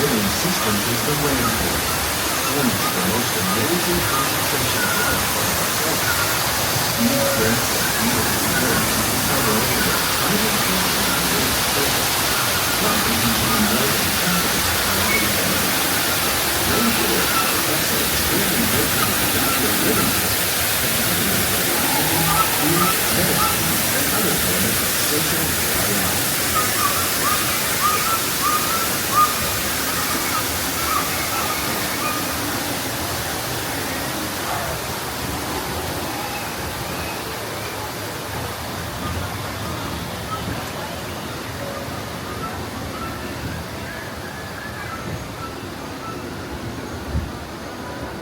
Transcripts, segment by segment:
living system is the rainforest, home to the most amazing concentration of life on our planet. These dense and beautiful forests cover over 150 million acres, constituting more than half of its population. Rainforests are also extremely important to natural living systems, contributing to oxygen, food, medicine, and other forms of essential life.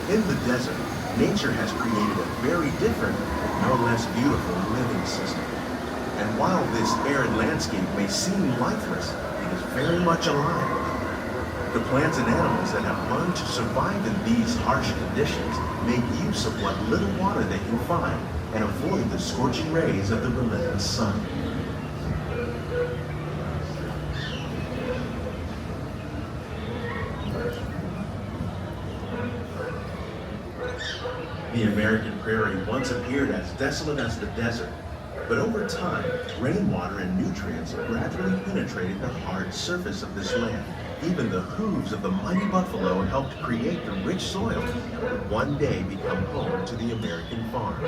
In the desert, nature has created a very different, but no less beautiful living system. And while this arid landscape may seem lifeless, it is very much alive. The plants and animals that have learned to survive in these harsh conditions make use of what little water they can find and avoid the scorching rays of the relentless sun. The American prairie once appeared as desolate as the desert, but over time, rainwater and nutrients gradually penetrated the hard surface of this land. Even the hooves of the mighty buffalo helped create the rich soil that would one day become home to the American farm.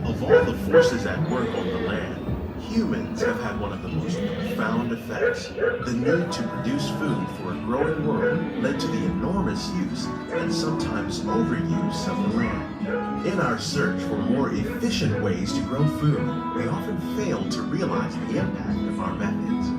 Of all the forces at work on the land, humans have had one of the most profound effects. The need to produce food for a growing world led to the enormous use and sometimes overuse of the land. In our search for more efficient ways to grow food, we often fail to realize the impact of our methods.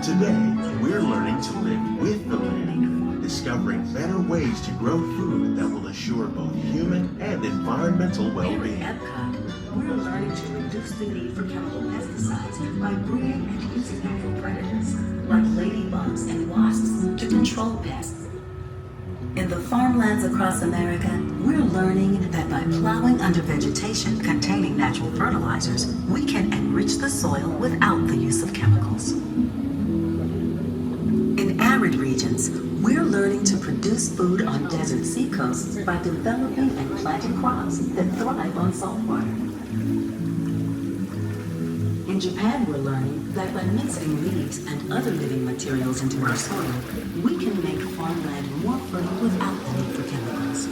Today, we're learning to live with the land, discovering better ways to grow food that will assure both human and environmental well-being. Here at EPCOT, we're learning to reduce the need for chemical pesticides by breeding and using natural predators, like ladybugs and wasps, to control pests. In the farmlands across America, we're learning that by plowing under vegetation containing natural fertilizers, we can enrich the soil without the use of chemicals. In arid regions, we're learning to produce food on desert seacoasts by developing and planting crops that thrive on salt water. In Japan, we're learning that by mixing leaves and other living materials into our soil, we can make farmland more fertile without the need for chemicals.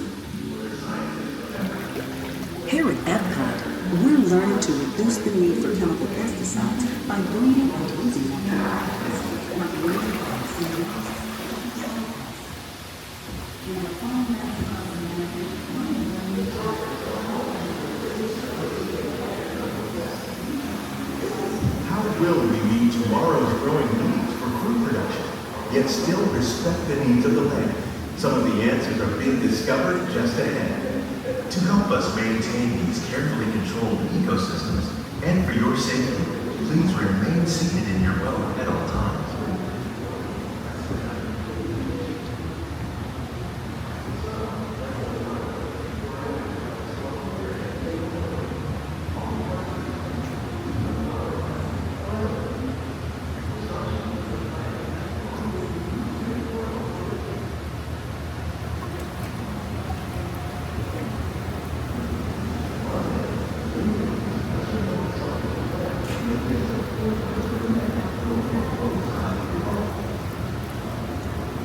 Here at EPCOT, we're learning to reduce the need for chemical pesticides by breeding and using natural products like ladybugs and wasps. In the farmlands across America, How will we meet tomorrow's growing needs for food production, yet still respect the needs of the land? Some of the answers are being discovered just ahead. To help us maintain these carefully controlled ecosystems, and for your safety, please remain seated in your boat at all times.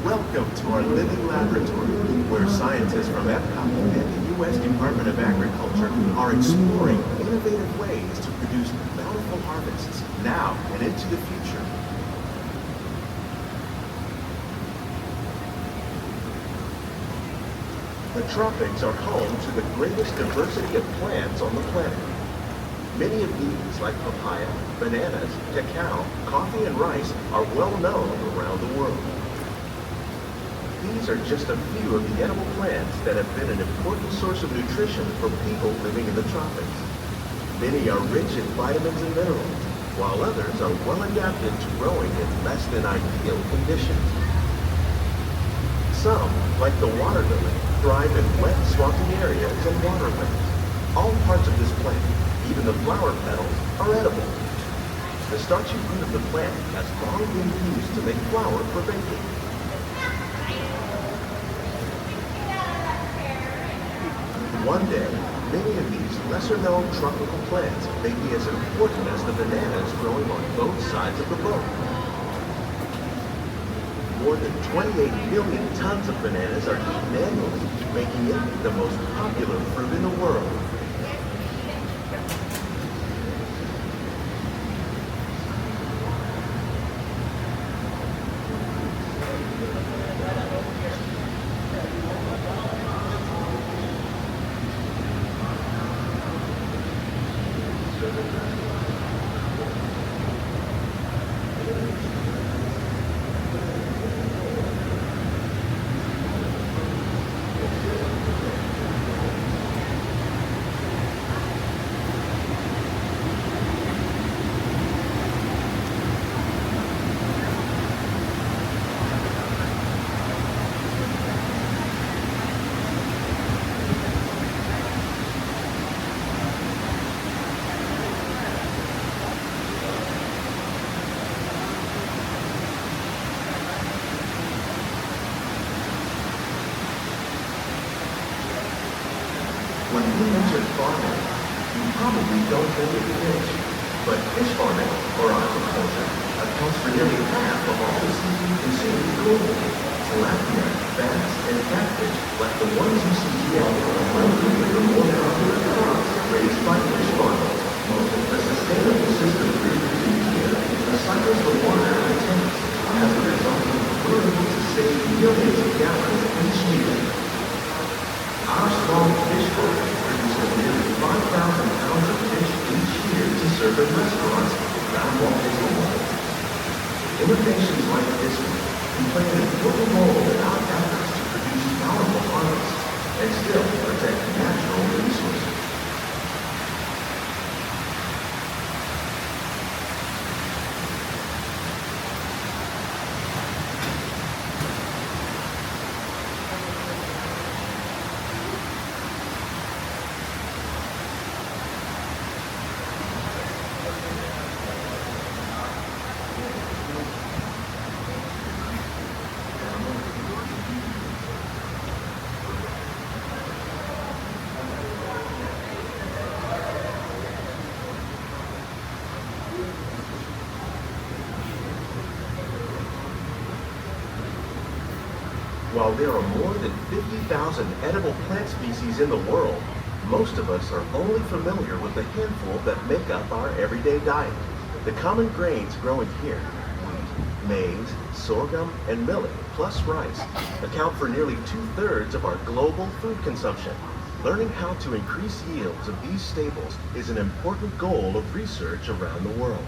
Welcome to our living laboratory, where scientists from EPCOT and the U.S. Department of Agriculture are exploring innovative ways to produce bountiful harvests now and into the future. The tropics are home to the greatest diversity of plants on the planet. Many of these, like papaya, bananas, cacao, coffee, and rice, are well known around the world. These are just a few of the edible plants that have been an important source of nutrition for people living in the tropics. Many are rich in vitamins and minerals, while others are well adapted to growing in less than ideal conditions. Some, like the water lily, thrive in wet, swampy areas and waterways. All parts of this plant, even the flower petals, are edible. The starchy root of the plant has long been used to make flour for baking. One day, many of these lesser-known tropical plants may be as important as the bananas growing on both sides of the boat. More than 28 million tons of bananas are eaten annually, making it the most popular fruit in the world. When you mention farming, you probably don't think of fish, but fish farming, or aquaculture, accounts for nearly half of all the seafood consumed globally. Tilapia, bass, and catfish, like the ones you see here, are two of the more popular crops raised by fish farmers. The sustainable system reproduced here recycles the water in the tanks. As a result, we're able to save millions of gallons each year. Our small fish farm produces nearly 5,000 pounds of fish each year to serve in restaurants around Walt. Innovations like this one can play an important role in our efforts to produce powerful harvests and still protect natural resources. While there are more than 50,000 edible plant species in the world, most of us are only familiar with the handful that make up our everyday diet. The common grains growing here, wheat, maize, sorghum, and millet, plus rice, account for nearly 2/3 of our global food consumption. Learning how to increase yields of these staples is an important goal of research around the world.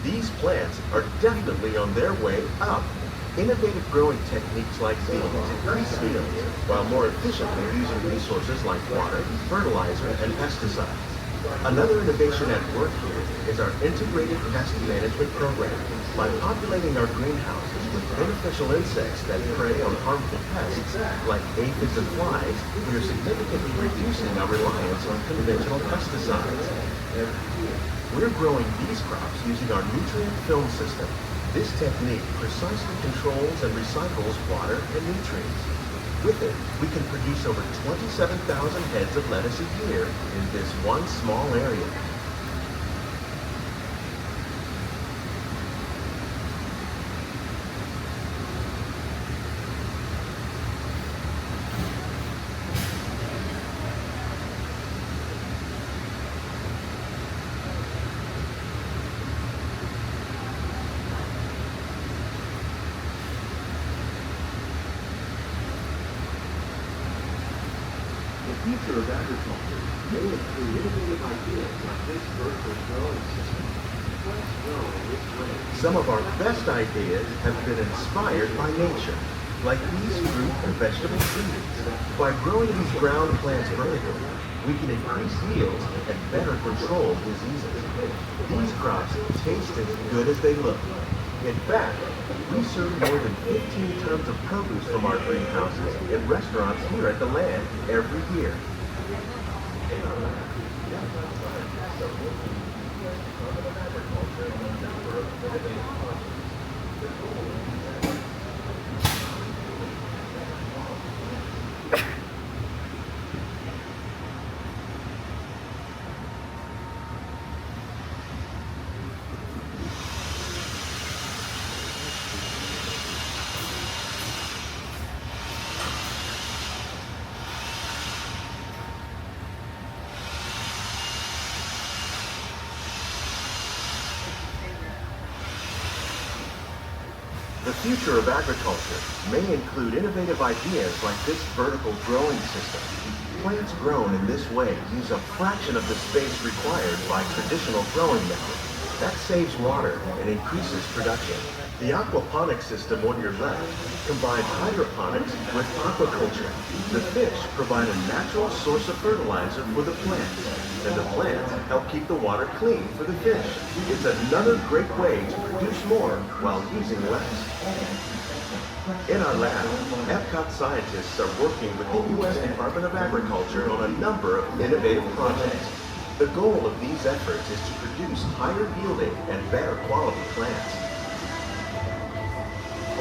These plants are definitely on their way up. Innovative growing techniques like these increase yields while more efficiently using resources like water, fertilizer, and pesticides. Another innovation at work here is our integrated pest management program. By populating our greenhouses with beneficial insects that prey on harmful pests like aphids and flies, we are significantly reducing our reliance on conventional pesticides. We're growing these crops using our nutrient film system. This technique precisely controls and recycles water and nutrients. With it, we can produce over 27,000 heads of lettuce a year in this one small area. future of agriculture may include innovative ideas like this vertical growing system. Plants grow in this way. Some of our best ideas have been inspired by nature, like these fruit and vegetable trees. By growing these ground plants vertically, we can increase yields and better control diseases. These crops taste as good as they look. In fact, we serve more than 15 tons of produce from our greenhouses in restaurants here at the land every year. The future of agriculture may include innovative ideas like this vertical growing system. Plants grown in this way use a fraction of the space required by traditional growing methods. That saves water and increases production. The aquaponics system on your left combines hydroponics with aquaculture. The fish provide a natural source of fertilizer for the plants, and the plants help keep the water clean for the fish. It's another great way to produce more while using less. In our lab, EPCOT scientists are working with the U.S. Department of Agriculture on a number of innovative projects. The goal of these efforts is to produce higher yielding and better quality plants.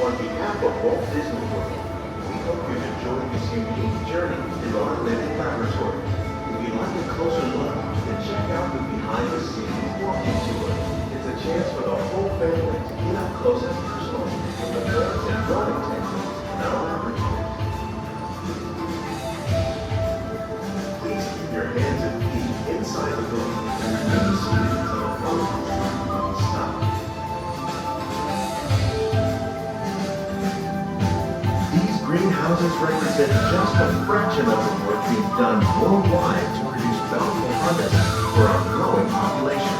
On behalf of Walt Disney World, we hope you've enjoyed this unique journey through our living laboratory. If you'd like a closer look, then check out the behind-the-scenes walking tour. It's a chance for the whole family to get up close and personal with the plants and growing techniques in our laboratory. Please keep your hands and feet inside the room and remain seated until a photo is stopped. Greenhouses represent just a fraction of the work being done worldwide to produce bountiful harvests for our growing population.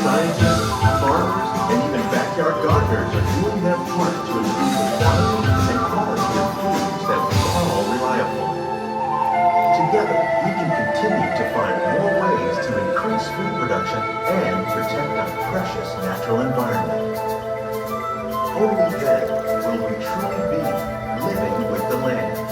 Scientists, farmers, and even backyard gardeners are doing their part to improve the quality and quality of foods that we all rely upon. Together, we can continue to find more ways to increase food production and protect our precious natural environment. Only then will we truly be living with the land.